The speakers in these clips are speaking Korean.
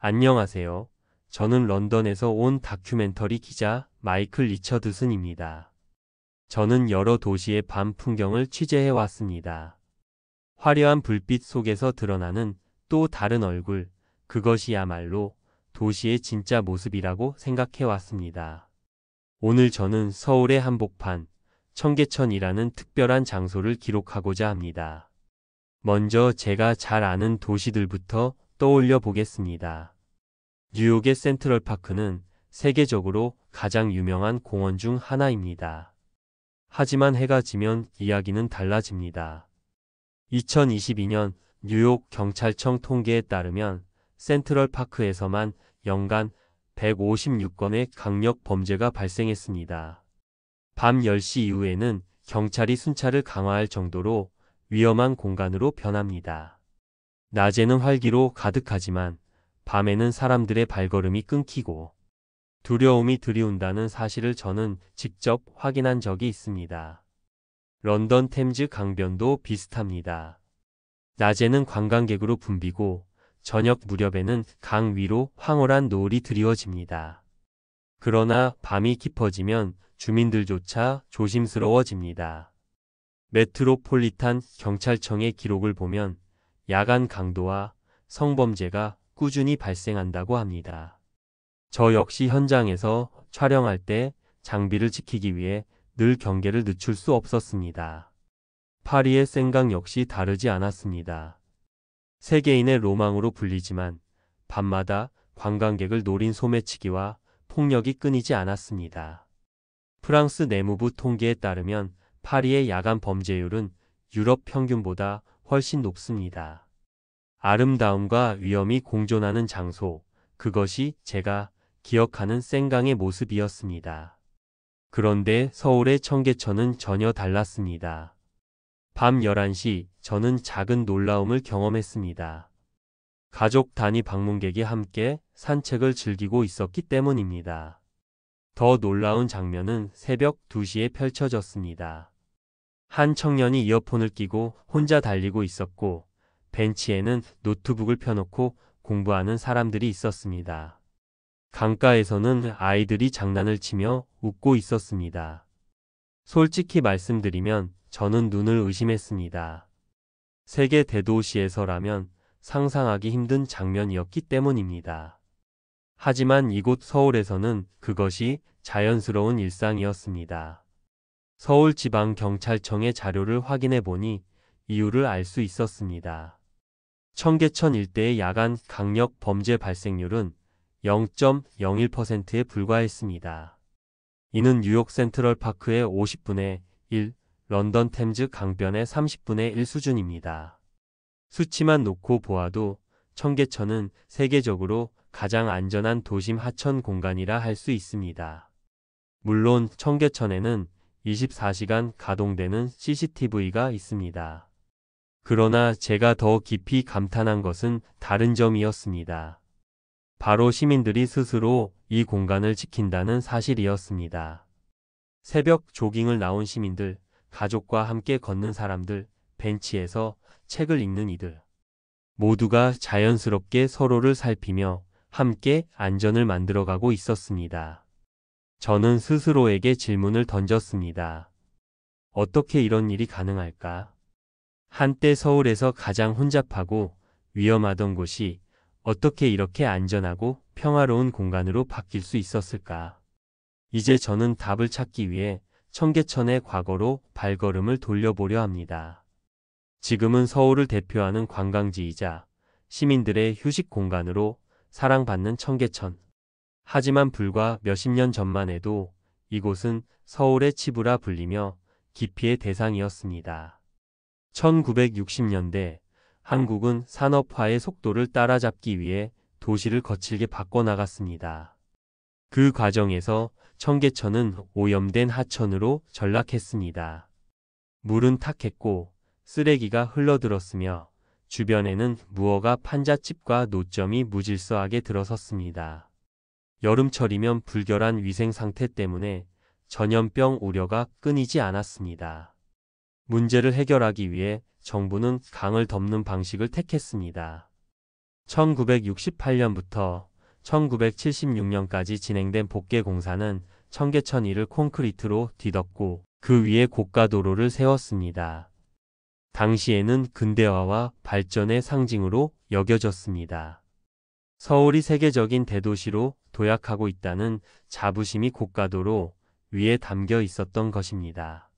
안녕하세요. 저는 런던에서 온 다큐멘터리 기자 마이클 리처드슨입니다. 저는 여러 도시의 밤 풍경을 취재해 왔습니다. 화려한 불빛 속에서 드러나는 또 다른 얼굴, 그것이야말로 도시의 진짜 모습이라고 생각해 왔습니다. 오늘 저는 서울의 한복판, 청계천이라는 특별한 장소를 기록하고자 합니다. 먼저 제가 잘 아는 도시들부터 떠올려 보겠습니다. 뉴욕의 센트럴파크는 세계적으로 가장 유명한 공원 중 하나입니다. 하지만 해가 지면 이야기는 달라집니다. 2022년 뉴욕 경찰청 통계에 따르면 센트럴파크에서만 연간 156건의 강력 범죄가 발생했습니다. 밤 10시 이후에는 경찰이 순찰을 강화할 정도로 위험한 공간으로 변합니다. 낮에는 활기로 가득하지만 밤에는 사람들의 발걸음이 끊기고 두려움이 들이운다는 사실을 저는 직접 확인한 적이 있습니다. 런던 템즈 강변도 비슷합니다. 낮에는 관광객으로 붐비고 저녁 무렵에는 강 위로 황홀한 노을이 드리워집니다. 그러나 밤이 깊어지면 주민들조차 조심스러워집니다. 메트로폴리탄 경찰청의 기록을 보면 야간 강도와 성범죄가 꾸준히 발생한다고 합니다. 저 역시 현장에서 촬영할 때 장비를 지키기 위해 늘 경계를 늦출 수 없었습니다. 파리의 생강 역시 다르지 않았습니다. 세계인의 로망으로 불리지만 밤마다 관광객을 노린 소매치기와 폭력이 끊이지 않았습니다. 프랑스 내무부 통계에 따르면 파리의 야간 범죄율은 유럽 평균보다 훨씬 높습니다. 아름다움과 위험이 공존하는 장소, 그것이 제가 기억하는 생강의 모습이었습니다. 그런데 서울의 청계천은 전혀 달랐습니다. 밤 11시 저는 작은 놀라움을 경험했습니다. 가족 단위 방문객이 함께 산책을 즐기고 있었기 때문입니다. 더 놀라운 장면은 새벽 2시에 펼쳐졌습니다. 한 청년이 이어폰을 끼고 혼자 달리고 있었고 벤치에는 노트북을 펴놓고 공부하는 사람들이 있었습니다. 강가에서는 아이들이 장난을 치며 웃고 있었습니다. 솔직히 말씀드리면 저는 눈을 의심했습니다. 세계 대도시에서라면 상상하기 힘든 장면이었기 때문입니다. 하지만 이곳 서울에서는 그것이 자연스러운 일상이었습니다. 서울지방경찰청의 자료를 확인해 보니 이유를 알 수 있었습니다. 청계천 일대의 야간 강력 범죄 발생률은 0.01%에 불과했습니다. 이는 뉴욕 센트럴파크의 50분의 1, 런던 템즈 강변의 30분의 1 수준입니다. 수치만 놓고 보아도 청계천은 세계적으로 가장 안전한 도심 하천 공간이라 할 수 있습니다. 물론 청계천에는 24시간 가동되는 CCTV가 있습니다. 그러나 제가 더 깊이 감탄한 것은 다른 점이었습니다. 바로 시민들이 스스로 이 공간을 지킨다는 사실이었습니다. 새벽 조깅을 나온 시민들, 가족과 함께 걷는 사람들, 벤치에서 책을 읽는 이들. 모두가 자연스럽게 서로를 살피며 함께 안전을 만들어가고 있었습니다. 저는 스스로에게 질문을 던졌습니다. 어떻게 이런 일이 가능할까? 한때 서울에서 가장 혼잡하고 위험하던 곳이 어떻게 이렇게 안전하고 평화로운 공간으로 바뀔 수 있었을까? 이제 저는 답을 찾기 위해 청계천의 과거로 발걸음을 돌려보려 합니다. 지금은 서울을 대표하는 관광지이자 시민들의 휴식 공간으로 사랑받는 청계천. 하지만 불과 몇십 년 전만 해도 이곳은 서울의 치부라 불리며 기피의 대상이었습니다. 1960년대 한국은 산업화의 속도를 따라잡기 위해 도시를 거칠게 바꿔나갔습니다. 그 과정에서 청계천은 오염된 하천으로 전락했습니다. 물은 탁했고 쓰레기가 흘러들었으며 주변에는 무허가 판잣집과 노점이 무질서하게 들어섰습니다. 여름철이면 불결한 위생 상태 때문에 전염병 우려가 끊이지 않았습니다. 문제를 해결하기 위해 정부는 강을 덮는 방식을 택했습니다. 1968년부터 1976년까지 진행된 복개 공사는 청계천 위를 콘크리트로 뒤덮고 그 위에 고가도로를 세웠습니다. 당시에는 근대화와 발전의 상징으로 여겨졌습니다. 서울이 세계적인 대도시로 도약하고 있다는 자부심이 고가도로 위에 담겨 있었던 것입니다.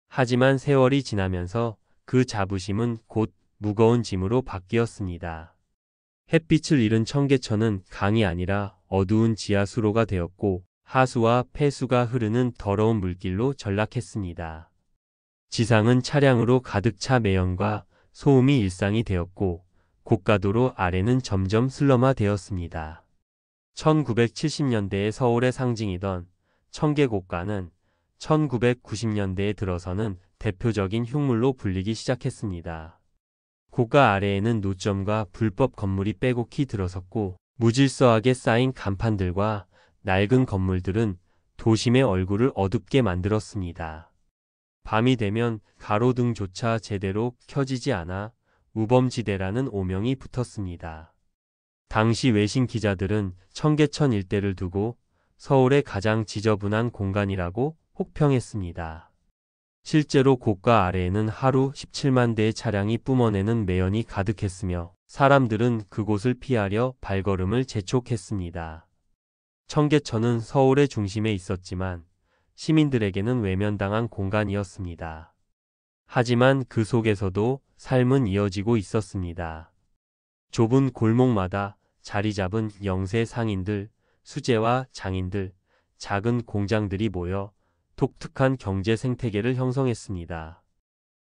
하지만 세월이 지나면서 그 자부심은 곧 무거운 짐으로 바뀌었습니다. 햇빛을 잃은 청계천은 강이 아니라 어두운 지하수로가 되었고 하수와 폐수가 흐르는 더러운 물길로 전락했습니다. 지상은 차량으로 가득 차 매연과 소음이 일상이 되었고 고가도로 아래는 점점 슬럼화되었습니다. 1970년대의 서울의 상징이던 청계고가는 1990년대에 들어서는 대표적인 흉물로 불리기 시작했습니다. 고가 아래에는 노점과 불법 건물이 빼곡히 들어섰고 무질서하게 쌓인 간판들과 낡은 건물들은 도심의 얼굴을 어둡게 만들었습니다. 밤이 되면 가로등조차 제대로 켜지지 않아 우범지대라는 오명이 붙었습니다. 당시 외신 기자들은 청계천 일대를 두고 서울의 가장 지저분한 공간이라고 혹평했습니다. 실제로 고가 아래에는 하루 17만 대의 차량이 뿜어내는 매연이 가득했으며 사람들은 그곳을 피하려 발걸음을 재촉했습니다. 청계천은 서울의 중심에 있었지만 시민들에게는 외면당한 공간이었습니다. 하지만 그 속에서도 삶은 이어지고 있었습니다. 좁은 골목마다 자리 잡은 영세 상인들, 수재와 장인들, 작은 공장들이 모여 독특한 경제 생태계를 형성했습니다.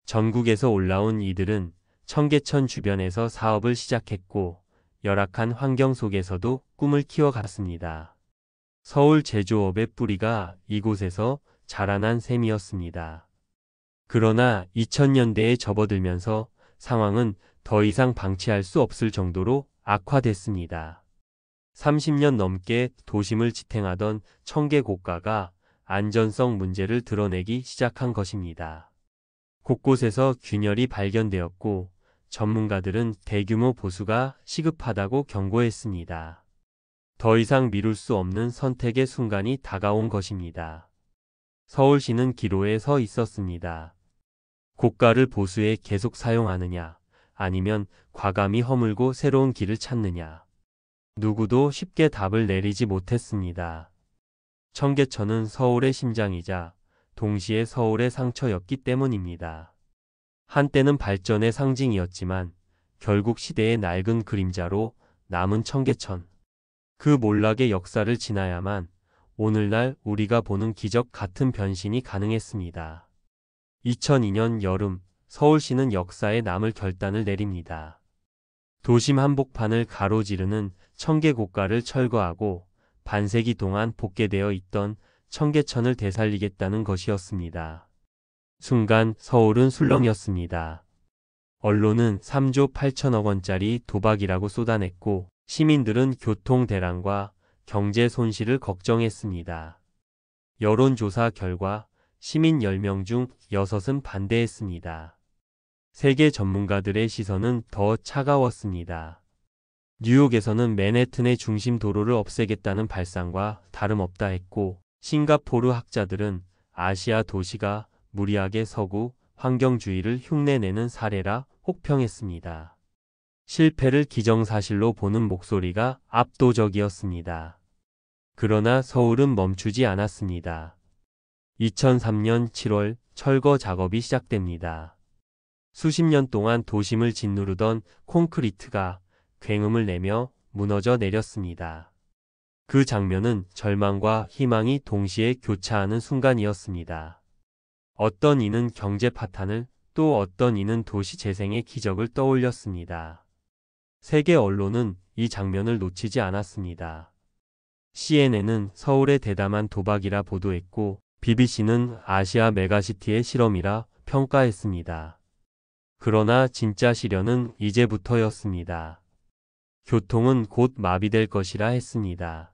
전국에서 올라온 이들은 청계천 주변에서 사업을 시작했고 열악한 환경 속에서도 꿈을 키워갔습니다. 서울 제조업의 뿌리가 이곳에서 자라난 셈이었습니다. 그러나 2000년대에 접어들면서 상황은 더 이상 방치할 수 없을 정도로 악화됐습니다. 30년 넘게 도심을 지탱하던 청계고가가 안전성 문제를 드러내기 시작한 것입니다. 곳곳에서 균열이 발견되었고 전문가들은 대규모 보수가 시급하다고 경고했습니다. 더 이상 미룰 수 없는 선택의 순간이 다가온 것입니다. 서울시는 기로에 서 있었습니다. 고가를 보수해 계속 사용하느냐, 아니면 과감히 허물고 새로운 길을 찾느냐. 누구도 쉽게 답을 내리지 못했습니다. 청계천은 서울의 심장이자 동시에 서울의 상처였기 때문입니다. 한때는 발전의 상징이었지만 결국 시대의 낡은 그림자로 남은 청계천. 그 몰락의 역사를 지나야만 오늘날 우리가 보는 기적 같은 변신이 가능했습니다. 2002년 여름 서울시는 역사에 남을 결단을 내립니다. 도심 한복판을 가로지르는 청계고가를 철거하고 반세기 동안 복개되어 있던 청계천을 되살리겠다는 것이었습니다. 순간 서울은 술렁였습니다. 언론은 3조 8천억 원짜리 도박이라고 쏟아냈고 시민들은 교통 대란과 경제 손실을 걱정했습니다. 여론조사 결과 시민 10명 중 6은 반대했습니다. 세계 전문가들의 시선은 더 차가웠습니다. 뉴욕에서는 맨해튼의 중심 도로를 없애겠다는 발상과 다름없다 했고 싱가포르 학자들은 아시아 도시가 무리하게 서구 환경주의를 흉내내는 사례라 혹평했습니다. 실패를 기정사실로 보는 목소리가 압도적이었습니다. 그러나 서울은 멈추지 않았습니다. 2003년 7월 철거 작업이 시작됩니다. 수십 년 동안 도심을 짓누르던 콘크리트가 굉음을 내며 무너져 내렸습니다. 그 장면은 절망과 희망이 동시에 교차하는 순간이었습니다. 어떤 이는 경제 파탄을, 또 어떤 이는 도시 재생의 기적을 떠올렸습니다. 세계 언론은 이 장면을 놓치지 않았습니다. CNN은 서울의 대담한 도박이라 보도했고 BBC는 아시아 메가시티의 실험이라 평가했습니다. 그러나 진짜 시련은 이제부터였습니다. 교통은 곧 마비될 것이라 했습니다.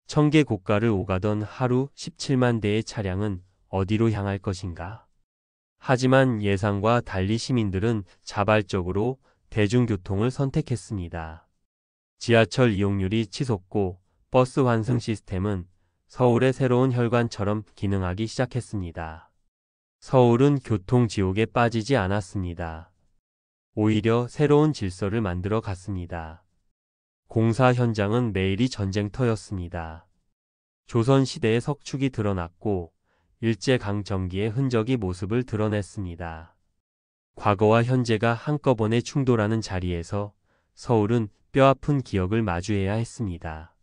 청계고가를 오가던 하루 17만 대의 차량은 어디로 향할 것인가? 하지만 예상과 달리 시민들은 자발적으로 대중교통을 선택했습니다. 지하철 이용률이 치솟고 버스 환승 시스템은 서울의 새로운 혈관처럼 기능하기 시작했습니다. 서울은 교통지옥에 빠지지 않았습니다. 오히려 새로운 질서를 만들어 갔습니다. 공사 현장은 매일이 전쟁터였습니다. 조선시대의 석축이 드러났고 일제강점기의 흔적이 모습을 드러냈습니다. 과거와 현재가 한꺼번에 충돌하는 자리에서 서울은 뼈아픈 기억을 마주해야 했습니다.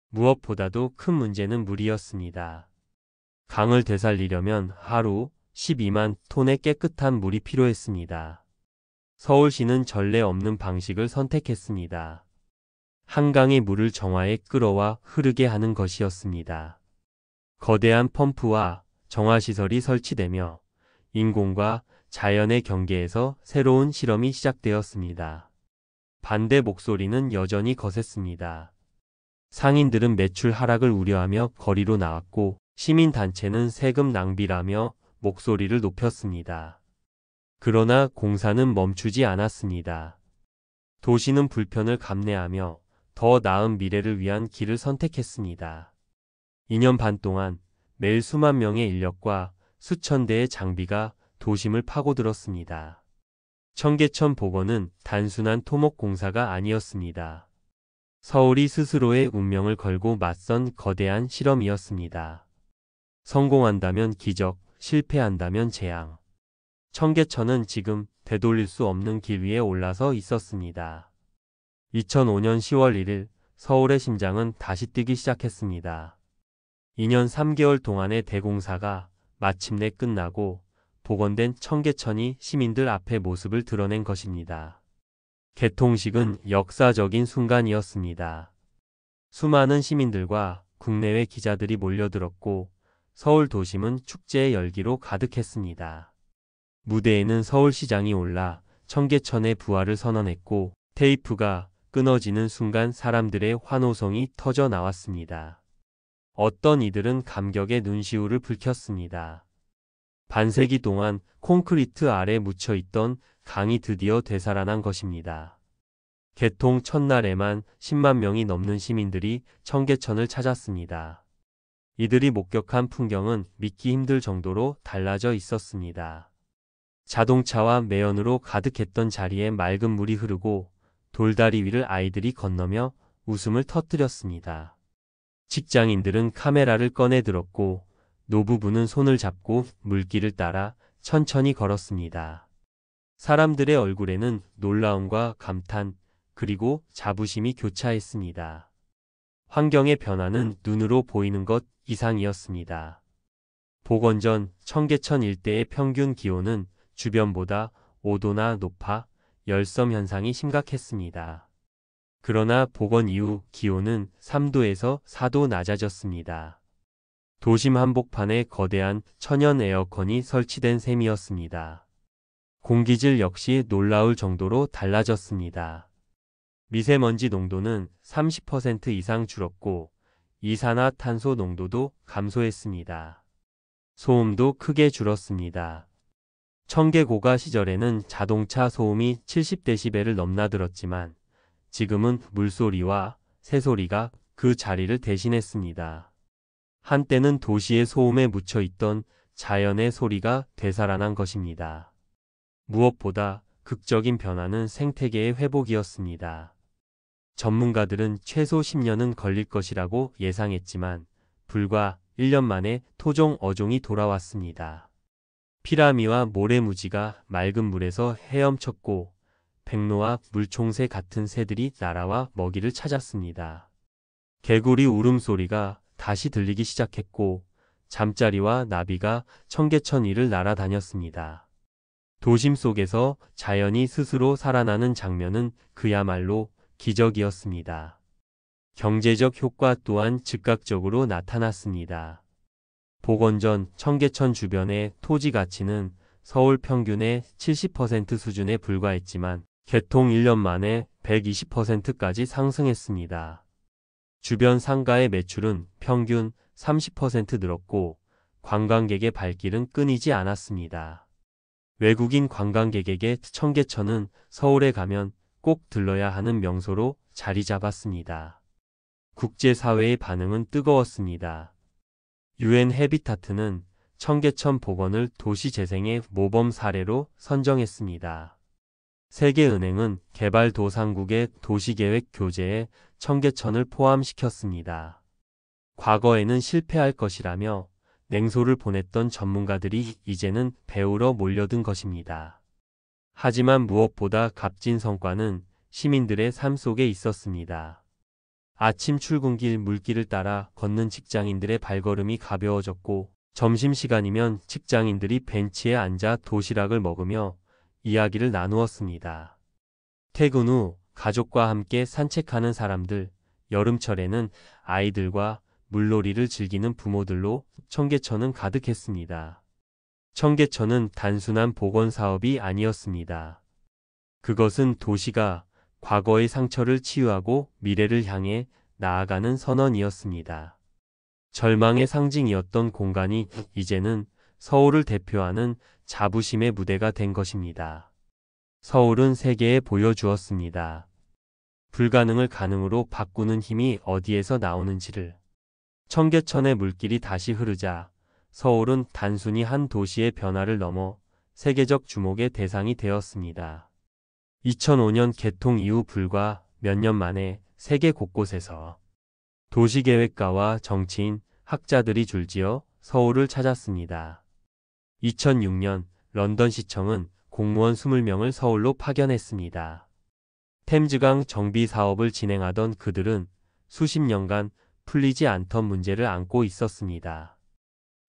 무엇보다도 큰 문제는 물이었습니다. 강을 되살리려면 하루 12만 톤의 깨끗한 물이 필요했습니다. 서울시는 전례 없는 방식을 선택했습니다. 한강의 물을 정화에 끌어와 흐르게 하는 것이었습니다. 거대한 펌프와 정화시설이 설치되며 인공과 자연의 경계에서 새로운 실험이 시작되었습니다. 반대 목소리는 여전히 거셌습니다. 상인들은 매출 하락을 우려하며 거리로 나왔고 시민단체는 세금 낭비라며 목소리를 높였습니다. 그러나 공사는 멈추지 않았습니다. 도시는 불편을 감내하며 더 나은 미래를 위한 길을 선택했습니다. 2년 반 동안 매일 수만 명의 인력과 수천 대의 장비가 도심을 파고들었습니다. 청계천 복원은 단순한 토목 공사가 아니었습니다. 서울이 스스로의 운명을 걸고 맞선 거대한 실험이었습니다. 성공한다면 기적, 실패한다면 재앙. 청계천은 지금 되돌릴 수 없는 길 위에 올라서 있었습니다. 2005년 10월 1일 서울의 심장은 다시 뛰기 시작했습니다. 2년 3개월 동안의 대공사가 마침내 끝나고 복원된 청계천이 시민들 앞에 모습을 드러낸 것입니다. 개통식은 역사적인 순간이었습니다. 수많은 시민들과 국내외 기자들이 몰려들었고 서울 도심은 축제의 열기로 가득했습니다. 무대에는 서울시장이 올라 청계천의 부활을 선언했고 테이프가 끊어지는 순간 사람들의 환호성이 터져 나왔습니다. 어떤 이들은 감격의 눈시울을 붉혔습니다. 반세기 동안 콘크리트 아래 묻혀있던 강이 드디어 되살아난 것입니다. 개통 첫날에만 10만 명이 넘는 시민들이 청계천을 찾았습니다. 이들이 목격한 풍경은 믿기 힘들 정도로 달라져 있었습니다. 자동차와 매연으로 가득했던 자리에 맑은 물이 흐르고 돌다리 위를 아이들이 건너며 웃음을 터뜨렸습니다. 직장인들은 카메라를 꺼내 들었고 노부부는 손을 잡고 물길을 따라 천천히 걸었습니다. 사람들의 얼굴에는 놀라움과 감탄 그리고 자부심이 교차했습니다. 환경의 변화는 눈으로 보이는 것 이상이었습니다. 복원 전 청계천 일대의 평균 기온은 주변보다 5도나 높아 열섬 현상이 심각했습니다. 그러나 복원 이후 기온은 3도에서 4도 낮아졌습니다. 도심 한복판에 거대한 천연 에어컨이 설치된 셈이었습니다. 공기질 역시 놀라울 정도로 달라졌습니다. 미세먼지 농도는 30% 이상 줄었고 이산화탄소 농도도 감소했습니다. 소음도 크게 줄었습니다. 청계고가 시절에는 자동차 소음이 70데시벨을 넘나들었지만 지금은 물소리와 새소리가 그 자리를 대신했습니다. 한때는 도시의 소음에 묻혀있던 자연의 소리가 되살아난 것입니다. 무엇보다 극적인 변화는 생태계의 회복이었습니다. 전문가들은 최소 10년은 걸릴 것이라고 예상했지만 불과 1년 만에 토종 어종이 돌아왔습니다. 피라미와 모래무지가 맑은 물에서 헤엄쳤고 백로와 물총새 같은 새들이 날아와 먹이를 찾았습니다. 개구리 울음소리가 다시 들리기 시작했고 잠자리와 나비가 청계천 위를 날아다녔습니다. 도심 속에서 자연이 스스로 살아나는 장면은 그야말로 기적이었습니다. 경제적 효과 또한 즉각적으로 나타났습니다. 복원 전 청계천 주변의 토지 가치는 서울 평균의 70% 수준에 불과했지만 개통 1년 만에 120%까지 상승했습니다. 주변 상가의 매출은 평균 30% 늘었고 관광객의 발길은 끊이지 않았습니다. 외국인 관광객에게 청계천은 서울에 가면 꼭 들러야 하는 명소로 자리 잡았습니다. 국제사회의 반응은 뜨거웠습니다. 유엔 해비타트는 청계천 복원을 도시재생의 모범 사례로 선정했습니다. 세계은행은 개발도상국의 도시계획 교재에 청계천을 포함시켰습니다. 과거에는 실패할 것이라며 냉소를 보냈던 전문가들이 이제는 배우러 몰려든 것입니다. 하지만 무엇보다 값진 성과는 시민들의 삶 속에 있었습니다. 아침 출근길 물길을 따라 걷는 직장인들의 발걸음이 가벼워졌고, 점심시간이면 직장인들이 벤치에 앉아 도시락을 먹으며 이야기를 나누었습니다. 퇴근 후 가족과 함께 산책하는 사람들, 여름철에는 아이들과 물놀이를 즐기는 부모들로 청계천은 가득했습니다. 청계천은 단순한 복원 사업이 아니었습니다. 그것은 도시가 과거의 상처를 치유하고 미래를 향해 나아가는 선언이었습니다. 절망의 상징이었던 공간이 이제는 서울을 대표하는 자부심의 무대가 된 것입니다. 서울은 세계에 보여주었습니다. 불가능을 가능으로 바꾸는 힘이 어디에서 나오는지를. 청계천의 물길이 다시 흐르자 서울은 단순히 한 도시의 변화를 넘어 세계적 주목의 대상이 되었습니다. 2005년 개통 이후 불과 몇 년 만에 세계 곳곳에서 도시계획가와 정치인, 학자들이 줄지어 서울을 찾았습니다. 2006년 런던시청은 공무원 20명을 서울로 파견했습니다. 템즈강 정비 사업을 진행하던 그들은 수십 년간 풀리지 않던 문제를 안고 있었습니다.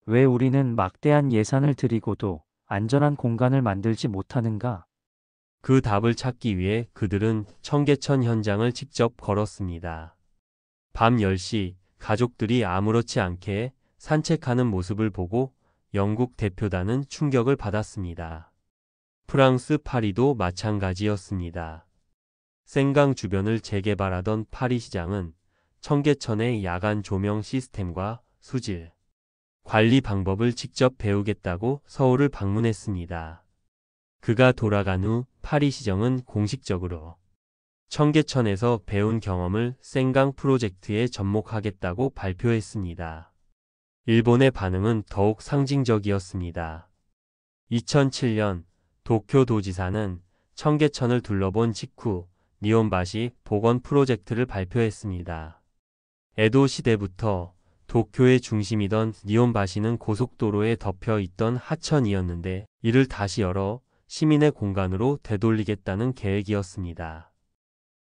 왜 우리는 막대한 예산을 들이고도 안전한 공간을 만들지 못하는가? 그 답을 찾기 위해 그들은 청계천 현장을 직접 걸었습니다. 밤 10시 가족들이 아무렇지 않게 산책하는 모습을 보고 영국 대표단은 충격을 받았습니다. 프랑스 파리도 마찬가지였습니다. 생강 주변을 재개발하던 파리 시장은 청계천의 야간 조명 시스템과 수질, 관리 방법을 직접 배우겠다고 서울을 방문했습니다. 그가 돌아간 후 파리 시정은 공식적으로 청계천에서 배운 경험을 생강 프로젝트에 접목하겠다고 발표했습니다. 일본의 반응은 더욱 상징적이었습니다. 2007년 도쿄 도지사는 청계천을 둘러본 직후 니혼바시 복원 프로젝트를 발표했습니다. 에도 시대부터 도쿄의 중심이던 니혼바시는 고속도로에 덮여 있던 하천이었는데 이를 다시 열어 시민의 공간으로 되돌리겠다는 계획이었습니다.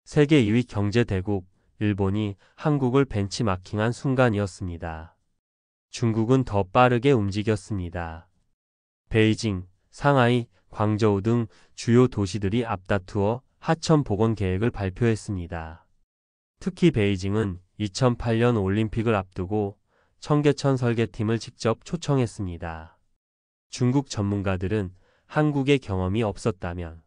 세계 2위 경제대국 일본이 한국을 벤치마킹한 순간이었습니다. 중국은 더 빠르게 움직였습니다. 베이징, 상하이, 광저우 등 주요 도시들이 앞다투어 하천 복원 계획을 발표했습니다. 특히 베이징은 2008년 올림픽을 앞두고 청계천 설계팀을 직접 초청했습니다. 중국 전문가들은 한국의 경험이 없었다면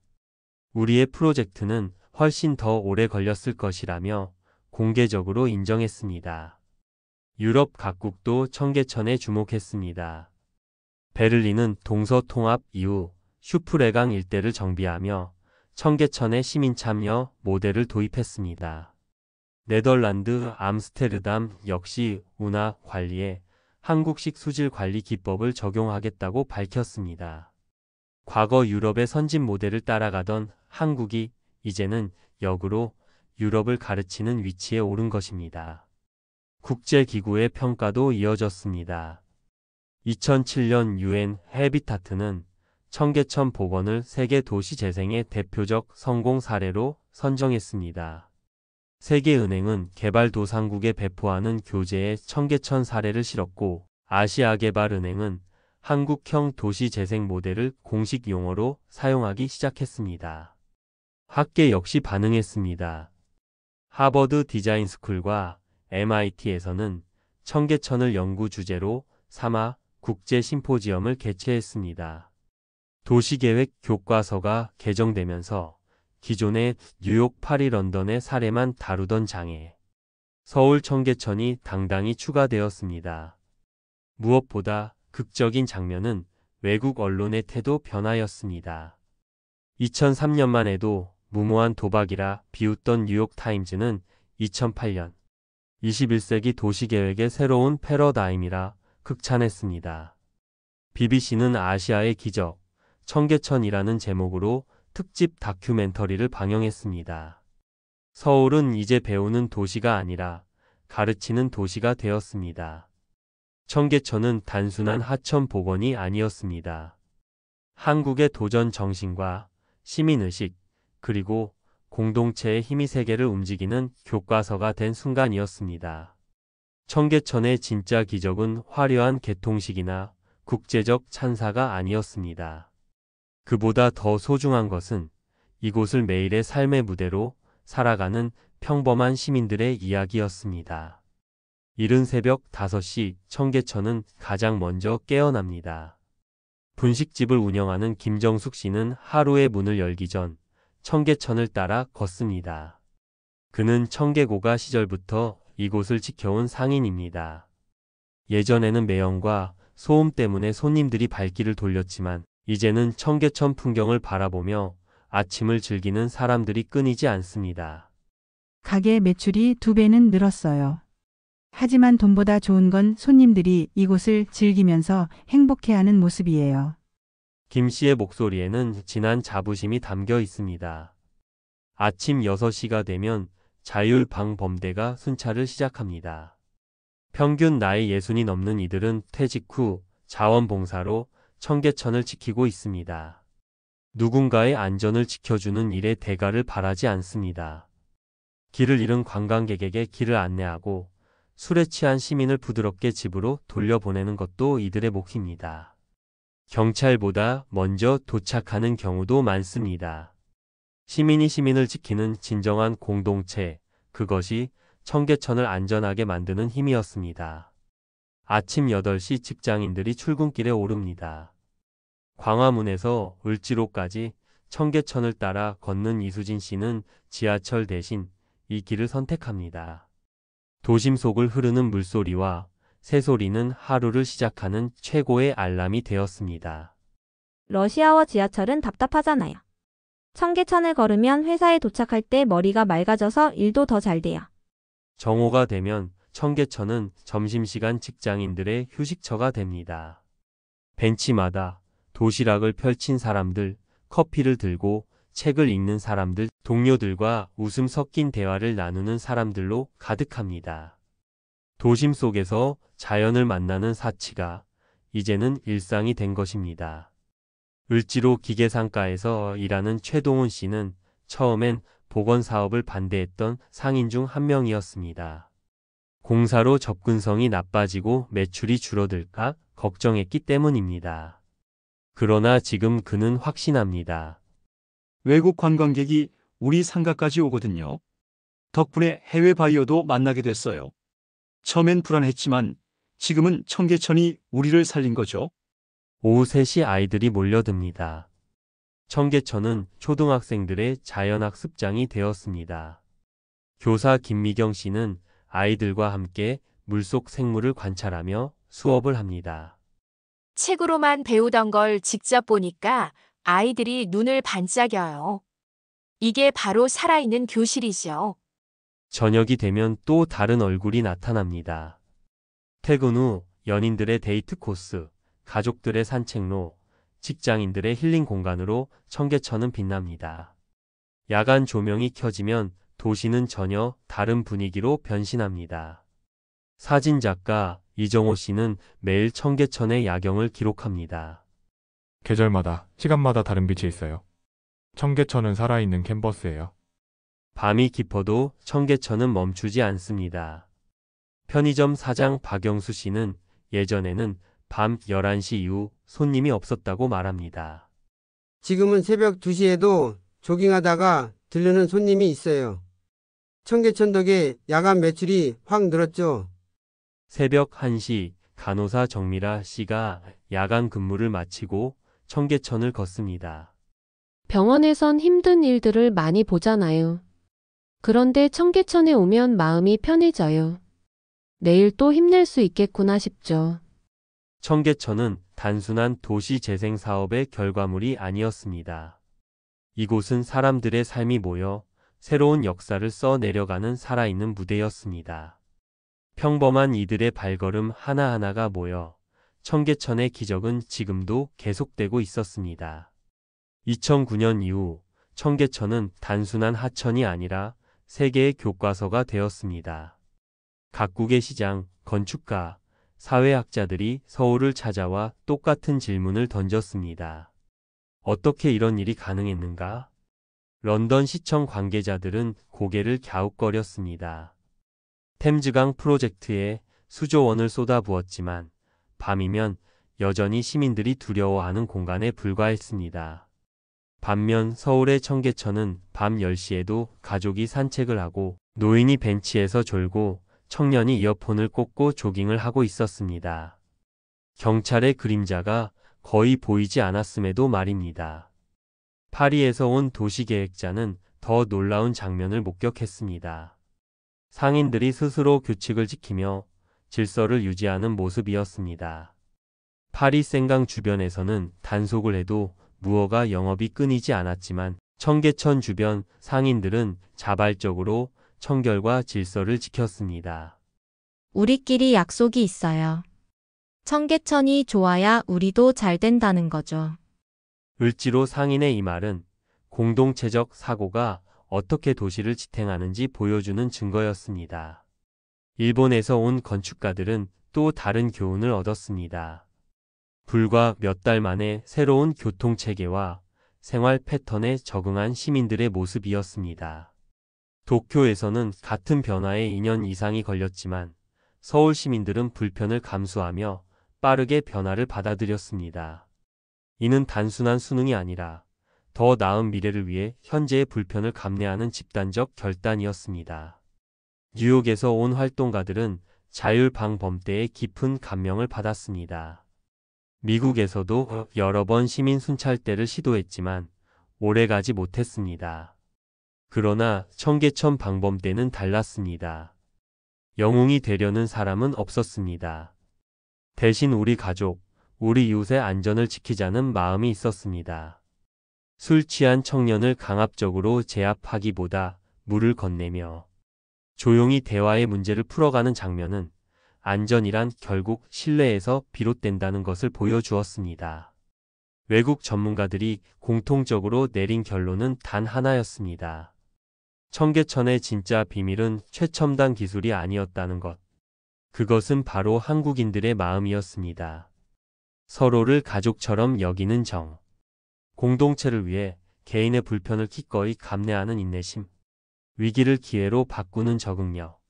우리의 프로젝트는 훨씬 더 오래 걸렸을 것이라며 공개적으로 인정했습니다. 유럽 각국도 청계천에 주목했습니다. 베를린은 동서통합 이후 슈프레강 일대를 정비하며 청계천의 시민 참여 모델을 도입했습니다. 네덜란드 암스테르담 역시 운하 관리에 한국식 수질 관리 기법을 적용하겠다고 밝혔습니다. 과거 유럽의 선진 모델을 따라가던 한국이 이제는 역으로 유럽을 가르치는 위치에 오른 것입니다. 국제기구의 평가도 이어졌습니다. 2007년 유엔 해비타트는 청계천 복원을 세계 도시 재생의 대표적 성공 사례로 선정했습니다. 세계은행은 개발도상국에 배포하는 교재에 청계천 사례를 실었고, 아시아개발은행은 한국형 도시재생 모델을 공식 용어로 사용하기 시작했습니다. 학계 역시 반응했습니다. 하버드 디자인스쿨과 MIT에서는 청계천을 연구 주제로 삼아 국제 심포지엄을 개최했습니다. 도시계획 교과서가 개정되면서 기존의 뉴욕, 파리, 런던의 사례만 다루던 장에 서울 청계천이 당당히 추가되었습니다. 무엇보다 극적인 장면은 외국 언론의 태도 변화였습니다. 2003년만 해도 무모한 도박이라 비웃던 뉴욕타임즈는 2008년 21세기 도시계획의 새로운 패러다임이라 극찬했습니다. BBC는 아시아의 기적, 청계천이라는 제목으로 특집 다큐멘터리를 방영했습니다. 서울은 이제 배우는 도시가 아니라 가르치는 도시가 되었습니다. 청계천은 단순한 하천 복원이 아니었습니다. 한국의 도전 정신과 시민의식, 그리고 공동체의 힘이 세계를 움직이는 교과서가 된 순간이었습니다. 청계천의 진짜 기적은 화려한 개통식이나 국제적 찬사가 아니었습니다. 그보다 더 소중한 것은 이곳을 매일의 삶의 무대로 살아가는 평범한 시민들의 이야기였습니다. 이른 새벽 5시 청계천은 가장 먼저 깨어납니다. 분식집을 운영하는 김정숙 씨는 하루의 문을 열기 전 청계천을 따라 걷습니다. 그는 청계고가 시절부터 이곳을 지켜온 상인입니다. 예전에는 매연과 소음 때문에 손님들이 발길을 돌렸지만 이제는 청계천 풍경을 바라보며 아침을 즐기는 사람들이 끊이지 않습니다. 가게 매출이 2배는 늘었어요. 하지만 돈보다 좋은 건 손님들이 이곳을 즐기면서 행복해하는 모습이에요. 김 씨의 목소리에는 진한 자부심이 담겨 있습니다. 아침 6시가 되면 자율방범대가 순찰을 시작합니다. 평균 나이 60이 넘는 이들은 퇴직 후 자원봉사로 청계천을 지키고 있습니다. 누군가의 안전을 지켜주는 일에 대가를 바라지 않습니다. 길을 잃은 관광객에게 길을 안내하고 술에 취한 시민을 부드럽게 집으로 돌려보내는 것도 이들의 몫입니다. 경찰보다 먼저 도착하는 경우도 많습니다. 시민이 시민을 지키는 진정한 공동체, 그것이 청계천을 안전하게 만드는 힘이었습니다. 아침 8시 직장인들이 출근길에 오릅니다. 광화문에서 을지로까지 청계천을 따라 걷는 이수진 씨는 지하철 대신 이 길을 선택합니다. 도심 속을 흐르는 물소리와 새소리는 하루를 시작하는 최고의 알람이 되었습니다. 러시아워 지하철은 답답하잖아요. 청계천을 걸으면 회사에 도착할 때 머리가 맑아져서 일도 더 잘 돼요. 정오가 되면 청계천은 점심시간 직장인들의 휴식처가 됩니다. 벤치마다 도시락을 펼친 사람들, 커피를 들고 책을 읽는 사람들, 동료들과 웃음 섞인 대화를 나누는 사람들로 가득합니다. 도심 속에서 자연을 만나는 사치가 이제는 일상이 된 것입니다. 을지로 기계상가에서 일하는 최동훈 씨는 처음엔 복원 사업을 반대했던 상인 중 한 명이었습니다. 공사로 접근성이 나빠지고 매출이 줄어들까 걱정했기 때문입니다. 그러나 지금 그는 확신합니다. 외국 관광객이 우리 상가까지 오거든요. 덕분에 해외 바이어도 만나게 됐어요. 처음엔 불안했지만 지금은 청계천이 우리를 살린 거죠. 오후 3시 아이들이 몰려듭니다. 청계천은 초등학생들의 자연학습장이 되었습니다. 교사 김미경 씨는 아이들과 함께 물속 생물을 관찰하며 수업을 합니다. 책으로만 배우던 걸 직접 보니까 아이들이 눈을 반짝여요. 이게 바로 살아있는 교실이죠. 저녁이 되면 또 다른 얼굴이 나타납니다. 퇴근 후 연인들의 데이트 코스, 가족들의 산책로, 직장인들의 힐링 공간으로 청계천은 빛납니다. 야간 조명이 켜지면 도시는 전혀 다른 분위기로 변신합니다. 사진작가 이정호 씨는 매일 청계천의 야경을 기록합니다. 계절마다, 시간마다 다른 빛이 있어요. 청계천은 살아있는 캔버스예요. 밤이 깊어도 청계천은 멈추지 않습니다. 편의점 사장 박영수 씨는 예전에는 밤 11시 이후 손님이 없었다고 말합니다. 지금은 새벽 2시에도 조깅하다가 들르는 손님이 있어요. 청계천 덕에 야간 매출이 확 늘었죠. 새벽 1시 간호사 정미라 씨가 야간 근무를 마치고 청계천을 걷습니다. 병원에선 힘든 일들을 많이 보잖아요. 그런데 청계천에 오면 마음이 편해져요. 내일 또 힘낼 수 있겠구나 싶죠. 청계천은 단순한 도시 재생 사업의 결과물이 아니었습니다. 이곳은 사람들의 삶이 모여 새로운 역사를 써 내려가는 살아있는 무대였습니다. 평범한 이들의 발걸음 하나하나가 모여 청계천의 기적은 지금도 계속되고 있었습니다. 2009년 이후 청계천은 단순한 하천이 아니라 세계의 교과서가 되었습니다. 각국의 시장, 건축가, 사회학자들이 서울을 찾아와 똑같은 질문을 던졌습니다. 어떻게 이런 일이 가능했는가? 런던 시청 관계자들은 고개를 갸웃거렸습니다. 템즈강 프로젝트에 수조 원을 쏟아부었지만 밤이면 여전히 시민들이 두려워하는 공간에 불과했습니다. 반면 서울의 청계천은 밤 10시에도 가족이 산책을 하고 노인이 벤치에서 졸고 청년이 이어폰을 꽂고 조깅을 하고 있었습니다. 경찰의 그림자가 거의 보이지 않았음에도 말입니다. 파리에서 온 도시계획자는 더 놀라운 장면을 목격했습니다. 상인들이 스스로 규칙을 지키며 질서를 유지하는 모습이었습니다. 파리 생강 주변에서는 단속을 해도 무허가 영업이 끊이지 않았지만 청계천 주변 상인들은 자발적으로 청결과 질서를 지켰습니다. 우리끼리 약속이 있어요. 청계천이 좋아야 우리도 잘 된다는 거죠. 을지로 상인의 이 말은 공동체적 사고가 어떻게 도시를 지탱하는지 보여주는 증거였습니다. 일본에서 온 건축가들은 또 다른 교훈을 얻었습니다. 불과 몇 달 만에 새로운 교통체계와 생활 패턴에 적응한 시민들의 모습이었습니다. 도쿄에서는 같은 변화에 2년 이상이 걸렸지만 서울 시민들은 불편을 감수하며 빠르게 변화를 받아들였습니다. 이는 단순한 수능이 아니라 더 나은 미래를 위해 현재의 불편을 감내하는 집단적 결단이었습니다. 뉴욕에서 온 활동가들은 자율방범대의 깊은 감명을 받았습니다. 미국에서도 여러 번 시민 순찰대를 시도했지만 오래가지 못했습니다. 그러나 청계천 방범대는 달랐습니다. 영웅이 되려는 사람은 없었습니다. 대신 우리 가족, 우리 이웃의 안전을 지키자는 마음이 있었습니다. 술 취한 청년을 강압적으로 제압하기보다 물을 건네며 조용히 대화의 문제를 풀어가는 장면은 안전이란 결국 신뢰에서 비롯된다는 것을 보여주었습니다. 외국 전문가들이 공통적으로 내린 결론은 단 하나였습니다. 청계천의 진짜 비밀은 최첨단 기술이 아니었다는 것. 그것은 바로 한국인들의 마음이었습니다. 서로를 가족처럼 여기는 정. 공동체를 위해 개인의 불편을 기꺼이 감내하는 인내심. 위기를 기회로 바꾸는 적응력.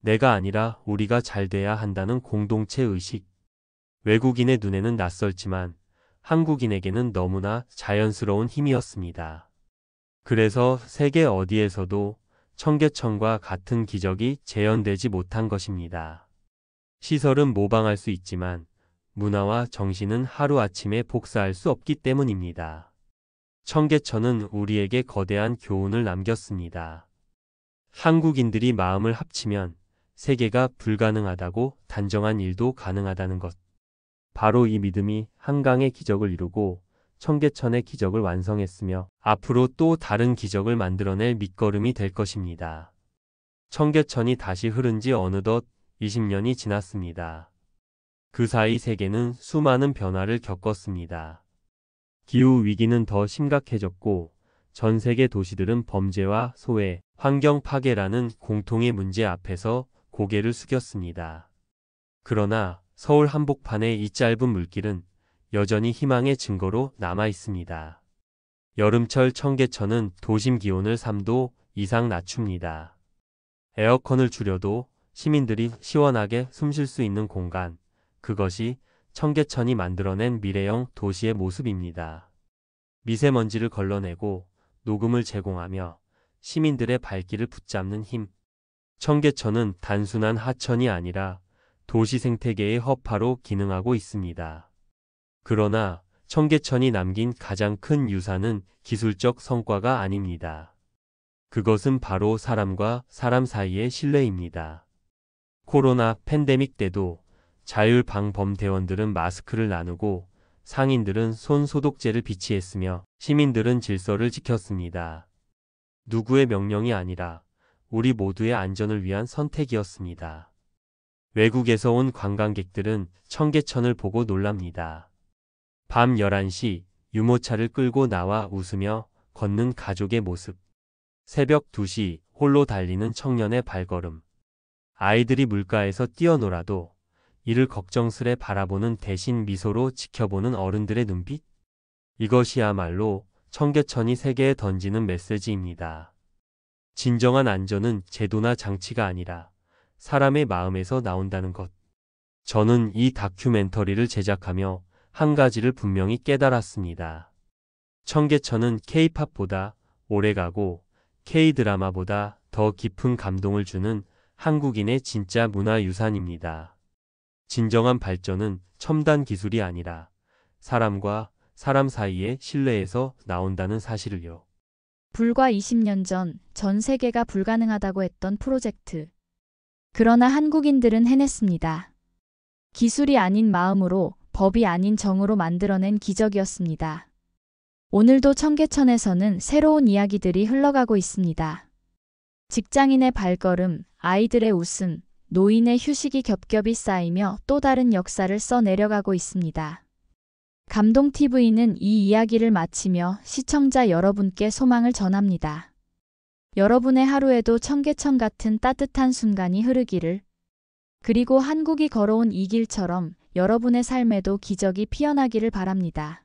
내가 아니라 우리가 잘 돼야 한다는 공동체 의식. 외국인의 눈에는 낯설지만 한국인에게는 너무나 자연스러운 힘이었습니다. 그래서 세계 어디에서도 청계천과 같은 기적이 재현되지 못한 것입니다. 시설은 모방할 수 있지만 문화와 정신은 하루아침에 복사할 수 없기 때문입니다. 청계천은 우리에게 거대한 교훈을 남겼습니다. 한국인들이 마음을 합치면 세계가 불가능하다고 단정한 일도 가능하다는 것. 바로 이 믿음이 한강의 기적을 이루고 청계천의 기적을 완성했으며 앞으로 또 다른 기적을 만들어낼 밑거름이 될 것입니다. 청계천이 다시 흐른 지 어느덧 20년이 지났습니다. 그 사이 세계는 수많은 변화를 겪었습니다. 기후 위기는 더 심각해졌고 전 세계 도시들은 범죄와 소외, 환경 파괴라는 공통의 문제 앞에서 고개를 숙였습니다. 그러나 서울 한복판의 이 짧은 물길은 여전히 희망의 증거로 남아 있습니다. 여름철 청계천은 도심 기온을 3도 이상 낮춥니다. 에어컨을 줄여도 시민들이 시원하게 숨 쉴 수 있는 공간, 그것이 청계천이 만들어낸 미래형 도시의 모습입니다. 미세먼지를 걸러내고 녹음을 제공하며 시민들의 발길을 붙잡는 힘. 청계천은 단순한 하천이 아니라 도시 생태계의 허파로 기능하고 있습니다. 그러나 청계천이 남긴 가장 큰 유산은 기술적 성과가 아닙니다. 그것은 바로 사람과 사람 사이의 신뢰입니다. 코로나 팬데믹 때도 자율방범대원들은 마스크를 나누고 상인들은 손 소독제를 비치했으며 시민들은 질서를 지켰습니다. 누구의 명령이 아니라 우리 모두의 안전을 위한 선택이었습니다. 외국에서 온 관광객들은 청계천을 보고 놀랍니다. 밤 11시 유모차를 끌고 나와 웃으며 걷는 가족의 모습. 새벽 2시 홀로 달리는 청년의 발걸음. 아이들이 물가에서 뛰어놀아도 이를 걱정스레 바라보는 대신 미소로 지켜보는 어른들의 눈빛? 이것이야말로 청계천이 세계에 던지는 메시지입니다. 진정한 안전은 제도나 장치가 아니라 사람의 마음에서 나온다는 것. 저는 이 다큐멘터리를 제작하며 한 가지를 분명히 깨달았습니다. 청계천은 K-팝보다 오래가고 K-드라마보다 더 깊은 감동을 주는 한국인의 진짜 문화유산입니다. 진정한 발전은 첨단 기술이 아니라 사람과 사람 사이의 신뢰에서 나온다는 사실을요. 불과 20년 전 세계가 불가능하다고 했던 프로젝트. 그러나 한국인들은 해냈습니다. 기술이 아닌 마음으로, 법이 아닌 정으로 만들어낸 기적이었습니다. 오늘도 청계천에서는 새로운 이야기들이 흘러가고 있습니다. 직장인의 발걸음, 아이들의 웃음, 노인의 휴식이 겹겹이 쌓이며 또 다른 역사를 써내려가고 있습니다. 감동TV는 이 이야기를 마치며 시청자 여러분께 소망을 전합니다. 여러분의 하루에도 청계천 같은 따뜻한 순간이 흐르기를, 그리고 한국이 걸어온 이 길처럼 여러분의 삶에도 기적이 피어나기를 바랍니다.